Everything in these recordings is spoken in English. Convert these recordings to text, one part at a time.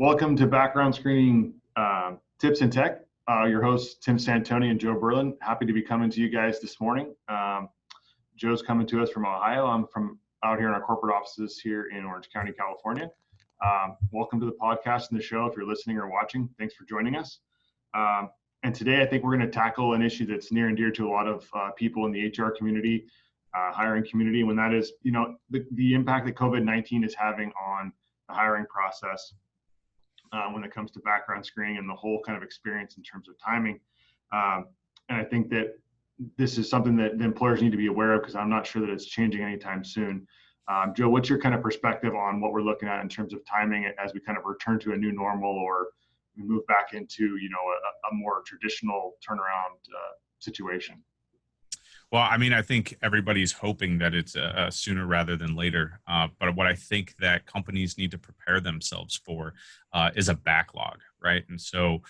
Welcome to Background Screening Tips and Tech. Your hosts, Tim Santoni and Joe Buerlen. Happy to be coming to you guys this morning. Joe's coming to us from Ohio. I'm from out here in our corporate offices here in Orange County, California. Welcome to the podcast and the show. If you're listening or watching, thanks for joining us. And today I think we're going to tackle an issue that's near and dear to a lot of people in the HR community, hiring community, and when that is, the impact that COVID-19 is having on the hiring process. When it comes to background screening and the whole kind of experience in terms of timing. And I think that this is something that the employers need to be aware of because I'm not sure that it's changing anytime soon. Joe, what's your kind of perspective on what we're looking at in terms of timing as we kind of return to a new normal or we move back into, a more traditional turnaround situation? Well, I mean, I think everybody's hoping that it's sooner rather than later. But what I think that companies need to prepare themselves for is a backlog, right? And so,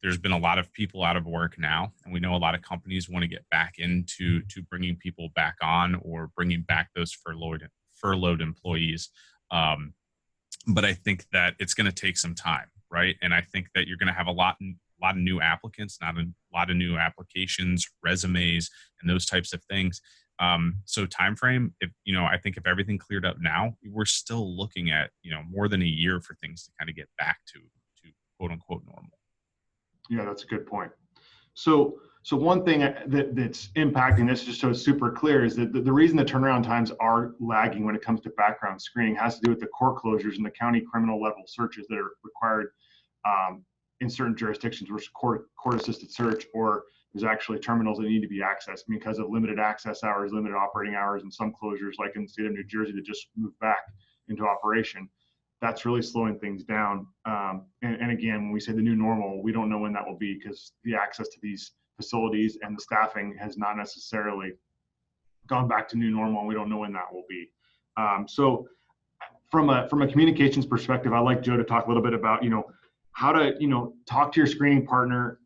there's been a lot of people out of work now, and we know a lot of companies want to get back into bringing people back on or bringing back those furloughed employees. But I think that it's going to take some time, right? And I think that you're going to have a lot of new applicants, not a lot of new applications, resumes, and those types of things. So time frame, I think if everything cleared up now, we're still looking at, more than a year for things to kind of get back to quote unquote normal. Yeah, that's a good point. So one thing that's impacting this, just so it's super clear, is that the reason the turnaround times are lagging when it comes to background screening has to do with the court closures and the county criminal level searches that are required in certain jurisdictions, where court-assisted search, or there's actually terminals that need to be accessed because of limited access hours, limited operating hours, and some closures, like in the state of New Jersey, that just moved back into operation. That's really slowing things down. And again, when we say the new normal, we don't know when that will be because the access to these facilities and the staffing has not necessarily gone back to new normal, and we don't know when that will be. So from a communications perspective, I'd like Joe to talk a little bit about, how to, talk to your screening partner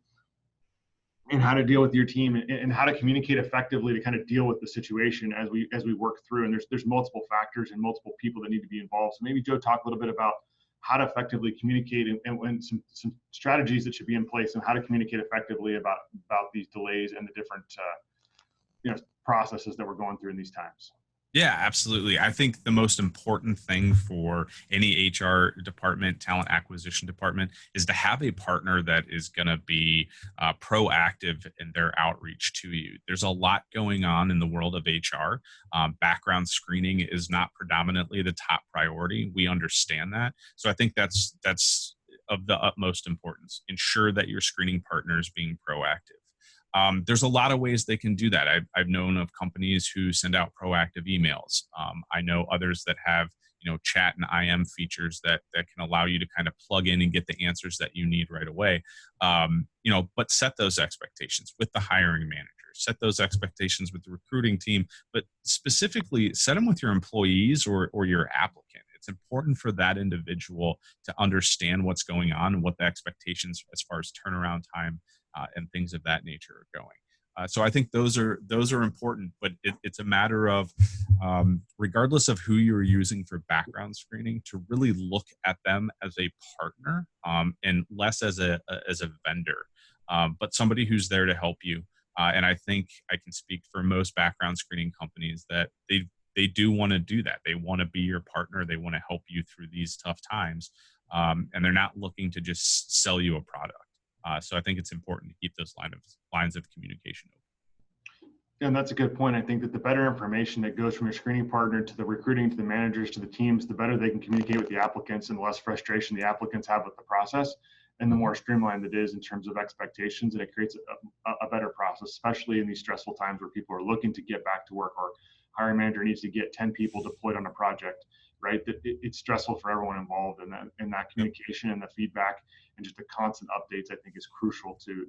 and how to deal with your team and how to communicate effectively to kind of deal with the situation as we work through. And there's multiple factors and multiple people that need to be involved. So maybe Joe, talk a little bit about how to effectively communicate and some strategies that should be in place and how to communicate effectively about these delays and the different processes that we're going through in these times. Yeah, absolutely. I think the most important thing for any HR department, talent acquisition department, is to have a partner that is going to be proactive in their outreach to you. There's a lot going on in the world of HR. Background screening is not predominantly the top priority. We understand that. So I think that's of the utmost importance. Ensure that your screening partner is being proactive. There's a lot of ways they can do that. I've known of companies who send out proactive emails. I know others that have, chat and IM features that can allow you to kind of plug in and get the answers that you need right away. But set those expectations with the hiring manager, set those expectations with the recruiting team, but specifically set them with your employees or your applicant. It's important for that individual to understand what's going on and what the expectations as far as turnaround time and things of that nature are going. So I think those are important, but it's a matter of, regardless of who you're using for background screening, to really look at them as a partner and less as a vendor, but somebody who's there to help you. And I think I can speak for most background screening companies that they do want to do that. They want to be your partner. They want to help you through these tough times, and they're not looking to just sell you a product. So I think it's important to keep those lines of communication open. And that's a good point. I think that the better information that goes from your screening partner to the recruiting, to the managers, to the teams, the better they can communicate with the applicants and the less frustration the applicants have with the process, and the more streamlined it is in terms of expectations, and it creates a better process, especially in these stressful times where people are looking to get back to work, or hiring manager needs to get 10 people deployed on a project, right? It's stressful for everyone involved, and that communication and the feedback and just the constant updates, I think, is crucial to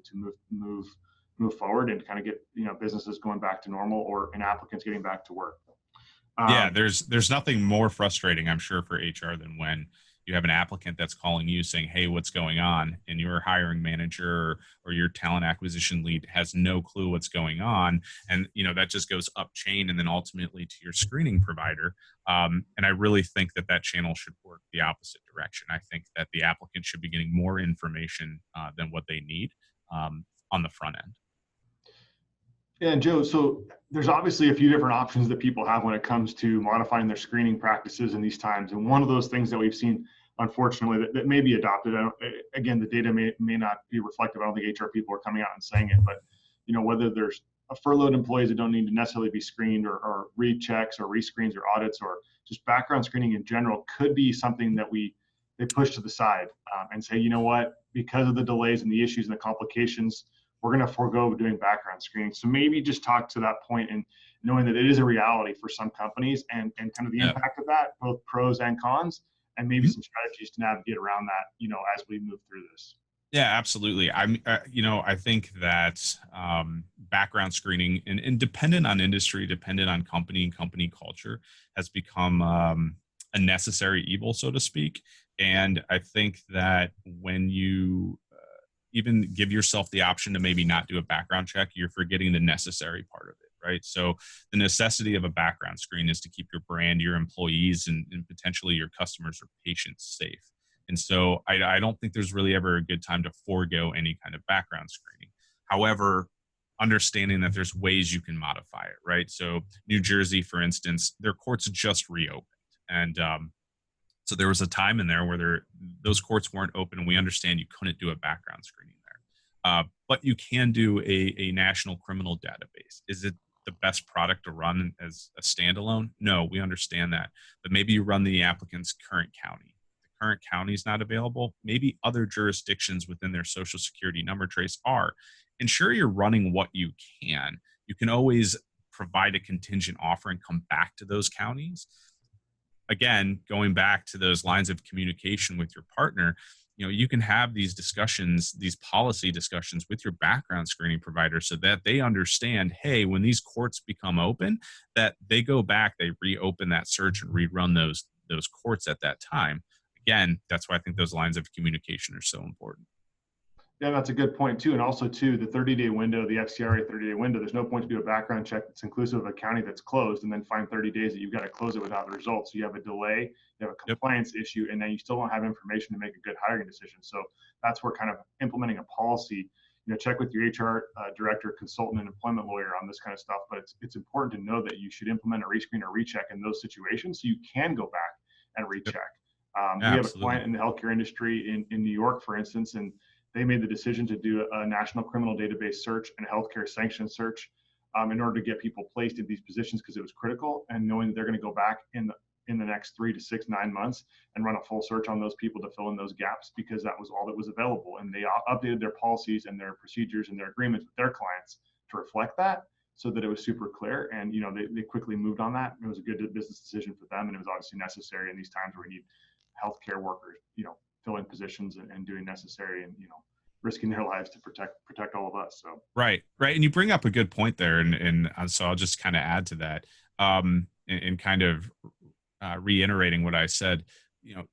move forward and kind of get businesses going back to normal and applicants getting back to work. There's nothing more frustrating, I'm sure, for HR than when you have an applicant that's calling you saying, hey, what's going on? And your hiring manager or your talent acquisition lead has no clue what's going on. And, that just goes up chain and then ultimately to your screening provider. And I really think that that channel should work the opposite direction. I think that the applicant should be getting more information than what they need on the front end. Yeah, and Joe, so there's obviously a few different options that people have when it comes to modifying their screening practices in these times. And one of those things that we've seen, unfortunately, that may be adopted. Again, the data may not be reflective. I don't think HR people are coming out and saying it, but whether there's furloughed employees that don't need to necessarily be screened or rechecks or rescreens or audits or just background screening in general could be something that they push to the side and say, what, because of the delays and the issues and the complications, we're going to forego doing background screening. So maybe just talk to that point and knowing that it is a reality for some companies and kind of the impact of that, both pros and cons, and maybe some strategies to navigate around that, as we move through this. Yeah, absolutely. I think that background screening and dependent on industry, dependent on company and company culture has become a necessary evil, so to speak. And I think that when you even give yourself the option to maybe not do a background check, you're forgetting the necessary part of it, right? So the necessity of a background screen is to keep your brand, your employees, and potentially your customers or patients safe. And so I don't think there's really ever a good time to forego any kind of background screening. However, understanding that there's ways you can modify it, right? So New Jersey, for instance, their courts just reopened. And so there was a time in there where those courts weren't open, and we understand you couldn't do a background screening there. But you can do a national criminal database. Is it the best product to run as a standalone? No, we understand that. But maybe you run the applicant's current county. The current county is not available. Maybe other jurisdictions within their social security number trace are. Ensure you're running what you can. You can always provide a contingent offer and come back to those counties. Again, going back to those lines of communication with your partner, you can have these discussions, these policy discussions with your background screening provider so that they understand, hey, when these courts become open, that they go back, they reopen that search and rerun those courts at that time. Again, that's why I think those lines of communication are so important. Yeah, that's a good point too. And also too, the 30-day window, the FCRA 30-day window, there's no point to do a background check that's inclusive of a county that's closed and then find 30 days that you've got to close it without the results. So you have a delay, you have a compliance issue, and then you still don't have information to make a good hiring decision. So that's where kind of implementing a policy, check with your HR director, consultant, and employment lawyer on this kind of stuff. But it's important to know that you should implement a rescreen or recheck in those situations so you can go back and recheck. We have a client in the healthcare industry in New York, for instance, and they made the decision to do a national criminal database search and a healthcare sanction search in order to get people placed in these positions because it was critical, and knowing that they're going to go back in the next 3 to 6, 9 months and run a full search on those people to fill in those gaps because that was all that was available. And they updated their policies and their procedures and their agreements with their clients to reflect that so that it was super clear. And, they quickly moved on that. It was a good business decision for them. And it was obviously necessary in these times where we need healthcare workers, filling positions and doing necessary and risking their lives to protect all of us. So right, and you bring up a good point there, and so I'll just kind of add to that, and kind of reiterating what I said.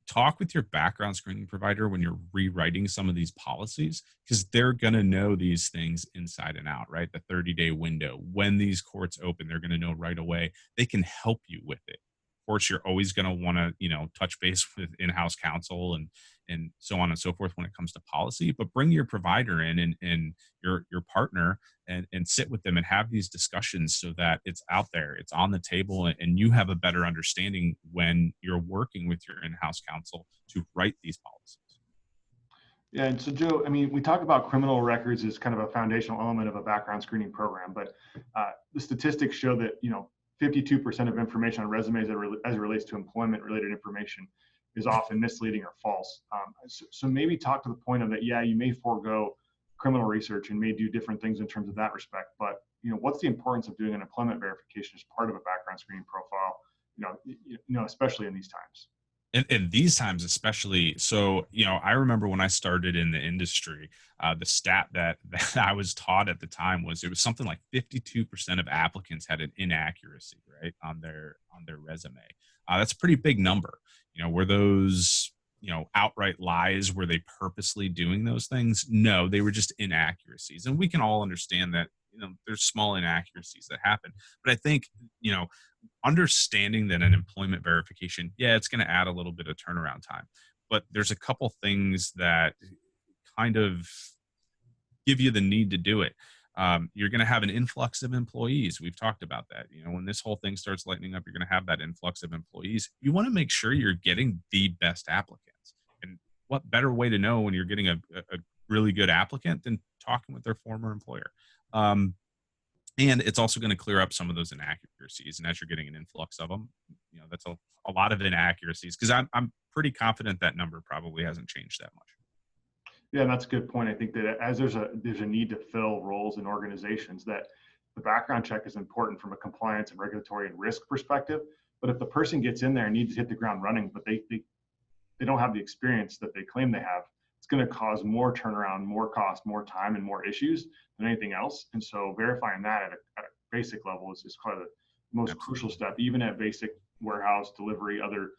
Talk with your background screening provider when you're rewriting some of these policies, because they're going to know these things inside and out, right? The 30-day window, when these courts open, they're going to know right away. They can help you with it. Of course, you're always going to want to, touch base with in-house counsel and so on and so forth when it comes to policy, but bring your provider in and your partner and sit with them and have these discussions so that it's out there, it's on the table, and you have a better understanding when you're working with your in-house counsel to write these policies. Yeah, and so Joe, we talk about criminal records as kind of a foundational element of a background screening program, but the statistics show that 52% of information on resumes as it relates to employment-related information is often misleading or false. So maybe talk to the point of that, yeah, you may forego criminal research and may do different things in terms of that respect, but what's the importance of doing an employment verification as part of a background screening profile, especially in these times? In these times, especially. So, I remember when I started in the industry, the stat that I was taught at the time was it was something like 52% of applicants had an inaccuracy, right, on their resume. That's a pretty big number. Were those outright lies? Were they purposely doing those things? No, they were just inaccuracies. And we can all understand that, there's small inaccuracies that happen. But I think, you know, understanding that an employment verification, yeah, it's going to add a little bit of turnaround time. But there's a couple things that kind of give you the need to do it. You're going to have an influx of employees. We've talked about that. When this whole thing starts lightening up, you're going to have that influx of employees. You want to make sure you're getting the best applicants. And what better way to know when you're getting a really good applicant than talking with their former employer? And it's also going to clear up some of those inaccuracies. And as you're getting an influx of them, that's a lot of inaccuracies, because I'm pretty confident that number probably hasn't changed that much. Yeah, and that's a good point. I think that as there's a need to fill roles in organizations, that the background check is important from a compliance and regulatory and risk perspective. But if the person gets in there and needs to hit the ground running, but they don't have the experience that they claim they have, it's going to cause more turnaround, more cost, more time, and more issues than anything else. And so verifying that at a basic level is kind of the most crucial step, even at basic warehouse delivery, other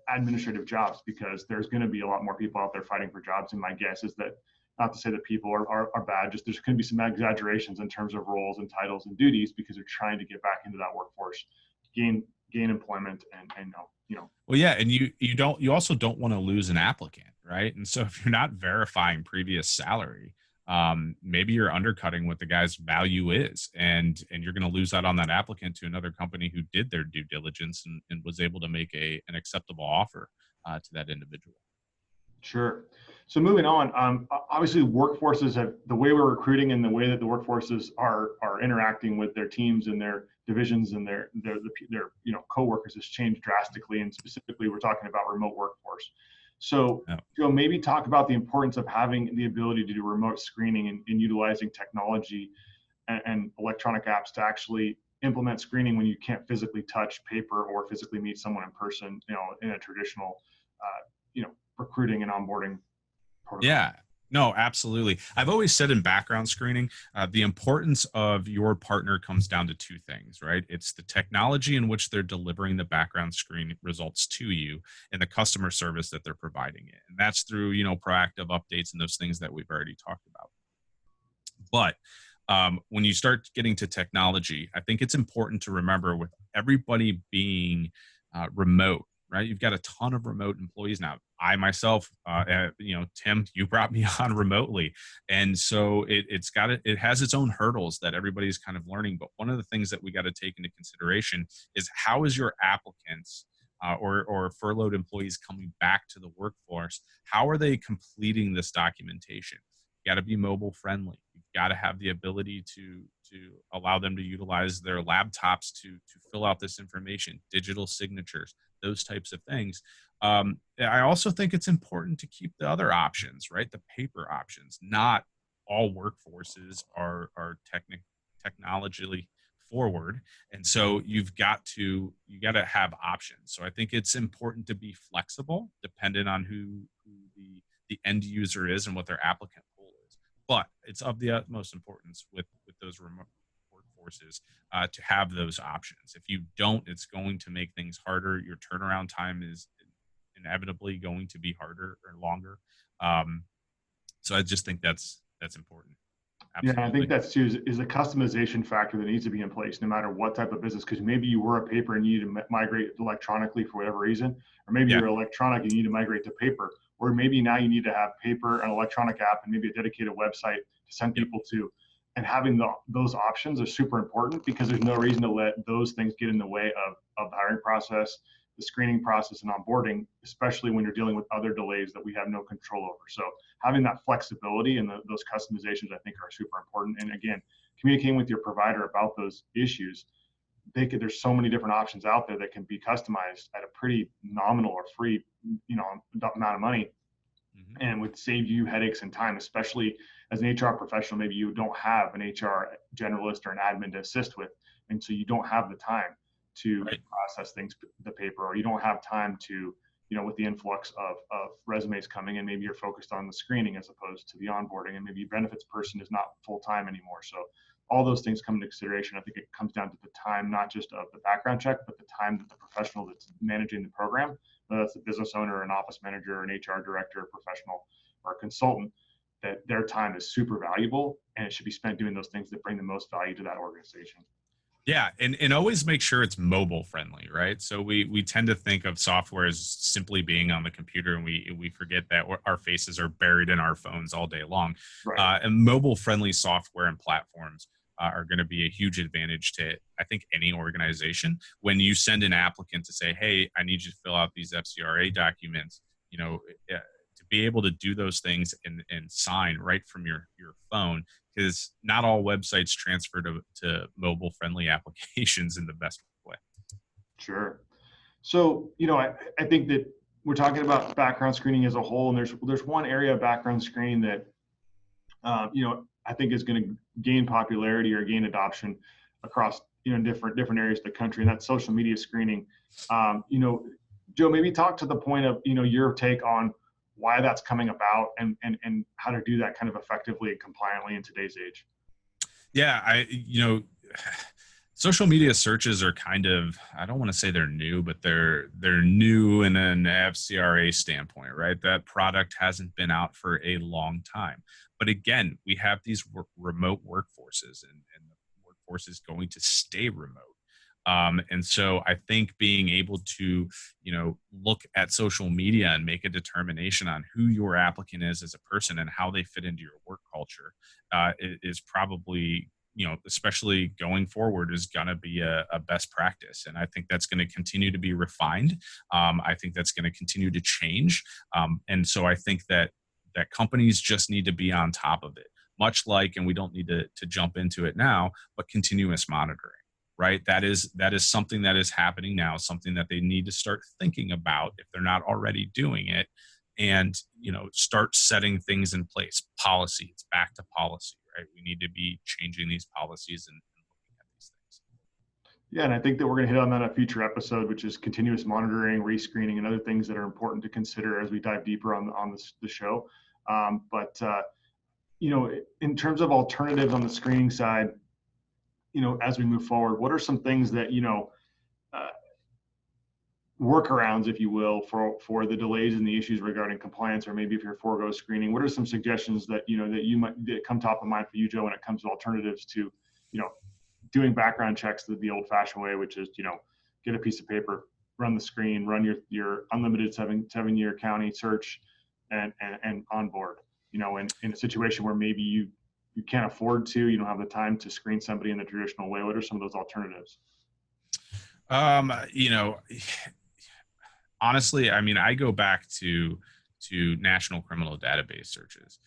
administrative jobs, because there's going to be a lot more people out there fighting for jobs. And my guess is that, not to say that people are bad, just there's going to be some exaggerations in terms of roles and titles and duties, because they're trying to get back into that workforce, gain employment, and Well, yeah, and you also don't want to lose an applicant, right? And so if you're not verifying previous salary, maybe you're undercutting what the guy's value is, and you're going to lose out on that applicant to another company who did their due diligence and was able to make an acceptable offer to that individual. Sure. So moving on, obviously workforces have, the way we're recruiting and the way that the workforces are interacting with their teams and their divisions and their coworkers has changed drastically. And specifically, we're talking about remote workforce. So, Joe, maybe talk about the importance of having the ability to do remote screening and utilizing technology and electronic apps to actually implement screening when you can't physically touch paper or physically meet someone in person, in a traditional, recruiting and onboarding protocol. Yeah. No, absolutely. I've always said in background screening, the importance of your partner comes down to two things, right? It's the technology in which they're delivering the background screen results to you, and the customer service that they're providing it. And that's through, proactive updates and those things that we've already talked about. But when you start getting to technology, I think it's important to remember, with everybody being remote, right? You've got a ton of remote employees now. I myself, Tim, you brought me on remotely. And so it has its own hurdles that everybody's kind of learning. But one of the things that we got to take into consideration is, how is your applicants or furloughed employees coming back to the workforce? How are they completing this documentation? You got to be mobile friendly. You've got to have the ability to allow them to utilize their laptops to fill out this information, digital signatures, those types of things. I also think it's important to keep the other options, right? The paper options. Not all workforces are technologically forward, and so you got to have options. So I think it's important to be flexible, dependent on who the end user is and what their applicant pool is. But it's of the utmost importance with those remote workforces to have those options. If you don't, it's going to make things harder. Your turnaround time is inevitably going to be harder or longer. So I just think that's important. Absolutely. Yeah, I think that's too is a customization factor that needs to be in place no matter what type of business, because maybe you were a paper and you need to migrate electronically for whatever reason, or maybe you're electronic and you need to migrate to paper, or maybe now you need to have paper, an electronic app, and maybe a dedicated website to send people to. And having those options are super important, because there's no reason to let those things get in the way of the hiring process, the screening process, and onboarding, especially when you're dealing with other delays that we have no control over. So having that flexibility and those customizations, I think, are super important. And again, communicating with your provider about those issues, there's so many different options out there that can be customized at a pretty nominal or free, amount of money, and would save you headaches and time, especially as an HR professional. Maybe you don't have an HR generalist or an admin to assist with, and so you don't have the time to process things, the paper, or you don't have time to, with the influx of resumes coming in, maybe you're focused on the screening as opposed to the onboarding, and maybe your benefits person is not full time anymore. So all those things come into consideration. I think it comes down to the time, not just of the background check, but the time that the professional that's managing the program, whether that's a business owner, an office manager, an HR director, a professional, or a consultant, that their time is super valuable and it should be spent doing those things that bring the most value to that organization. Yeah, and always make sure it's mobile friendly, right? So we tend to think of software as simply being on the computer, and we forget that our faces are buried in our phones all day long. Right. And mobile friendly software and platforms are going to be a huge advantage to, I think, any organization. When you send an applicant to say, "Hey, I need you to fill out these FCRA documents," you know, to be able to do those things and sign right from your phone, because not all websites transfer to mobile friendly applications in the best way. Sure. So, I think that we're talking about background screening as a whole, and there's one area of background screening that, I think is going to gain popularity or gain adoption across, different areas of the country, and that's social media screening. Joe, maybe talk to the point of, your take on why that's coming about and how to do that kind of effectively and compliantly in today's age. Yeah, social media searches are kind of, I don't want to say they're new, but they're new in an FCRA standpoint, right? That product hasn't been out for a long time. But again, we have these remote workforces, and the workforce is going to stay remote. And so I think being able to, look at social media and make a determination on who your applicant is as a person and how they fit into your work culture is probably, especially going forward, is going to be a best practice. And I think that's going to continue to be refined. I think that's going to continue to change. And so I think that companies just need to be on top of it, much like, and we don't need to jump into it now, but continuous monitoring. Right. That is something that is happening now, something that they need to start thinking about if they're not already doing it, and, start setting things in place. Policy, it's back to policy, right? We need to be changing these policies and looking at these things. Yeah, and I think that we're going to hit on that in a future episode, which is continuous monitoring, rescreening, and other things that are important to consider as we dive deeper on the show. But in terms of alternatives on the screening side, as we move forward, what are some things that, workarounds, if you will, for the delays and the issues regarding compliance, or maybe if you're forego screening, what are some suggestions that, that come top of mind for you, Joe, when it comes to alternatives to, doing background checks the old fashioned way, which is, get a piece of paper, run the screen, run your unlimited seven-year county search and on board, in a situation where maybe you can't afford to, you don't have the time to screen somebody in the traditional way. What are some of those alternatives? Honestly, I mean, I go back to national criminal database searches.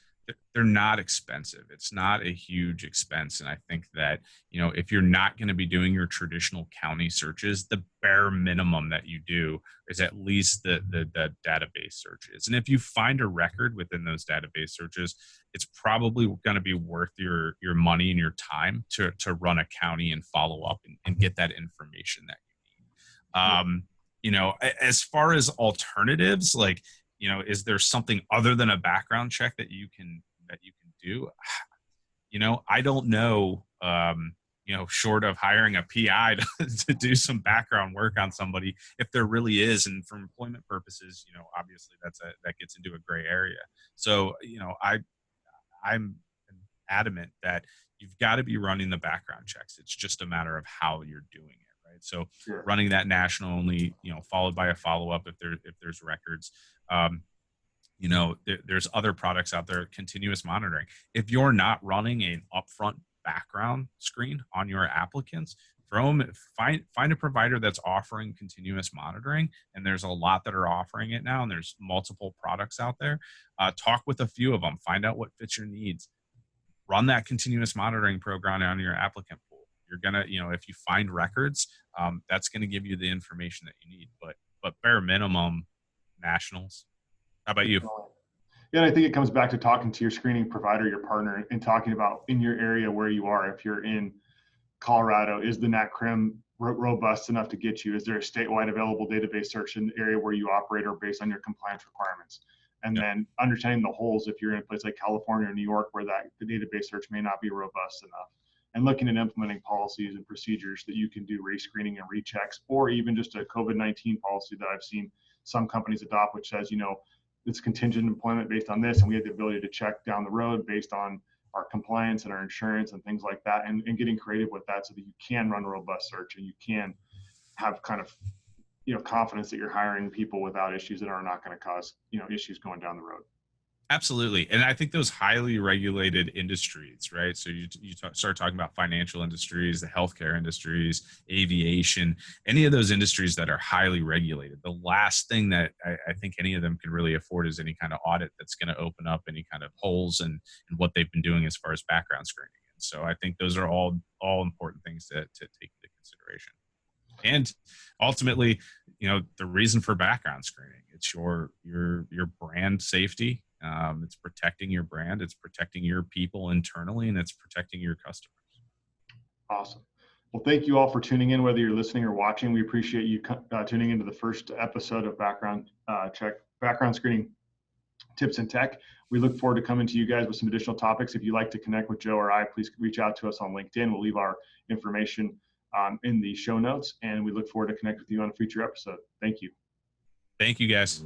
They're not expensive. It's not a huge expense. And I think that, if you're not going to be doing your traditional county searches, the bare minimum that you do is at least the database searches. And if you find a record within those database searches, it's probably going to be worth your money and your time to run a county and follow up and get that information that you need. As far as alternatives, like, is there something other than a background check that you can do? I don't know. Short of hiring a PI to do some background work on somebody, if there really is, and for employment purposes, obviously that gets into a gray area. So, I'm adamant that you've got to be running the background checks. It's just a matter of how you're doing it, right? So, Sure. Running that national only, followed by a follow up if there's records. There's other products out there, continuous monitoring. If you're not running an upfront background screen on your applicants, find a provider that's offering continuous monitoring, and there's a lot that are offering it now, and there's multiple products out there. Talk with a few of them, find out what fits your needs, run that continuous monitoring program on your applicant pool. You're gonna, if you find records, that's gonna give you the information that you need. But bare minimum, nationals. How about you? Yeah, and I think it comes back to talking to your screening provider, your partner, and talking about in your area where you are. If you're in Colorado, is the NatCrim robust enough to get you? Is there a statewide available database search in the area where you operate, or based on your compliance requirements? And then understanding the holes if you're in a place like California or New York where the database search may not be robust enough. and looking at implementing policies and procedures that you can do rescreening and rechecks, or even just a COVID-19 policy that I've seen some companies adopt, which says, it's contingent employment based on this, and we have the ability to check down the road based on our compliance and our insurance and things like that, and getting creative with that so that you can run a robust search and you can have kind of confidence that you're hiring people without issues that are not going to cause issues going down the road. Absolutely. And I think those highly regulated industries, right? So start talking about financial industries, the healthcare industries, aviation, any of those industries that are highly regulated. The last thing that I think any of them can really afford is any kind of audit that's going to open up any kind of holes in what they've been doing as far as background screening. And so I think those are all important things to take into consideration. And ultimately, the reason for background screening, it's your brand safety. It's protecting your brand, it's protecting your people internally, and it's protecting your customers. Awesome. Well, thank you all for tuning in, whether you're listening or watching. We appreciate you tuning into the first episode of background screening tips and tech. We look forward to coming to you guys with some additional topics. If you'd like to connect with Joe or I, please reach out to us on LinkedIn. We'll leave our information in the show notes, and we look forward to connect with you on a future episode. Thank you. Thank you, guys.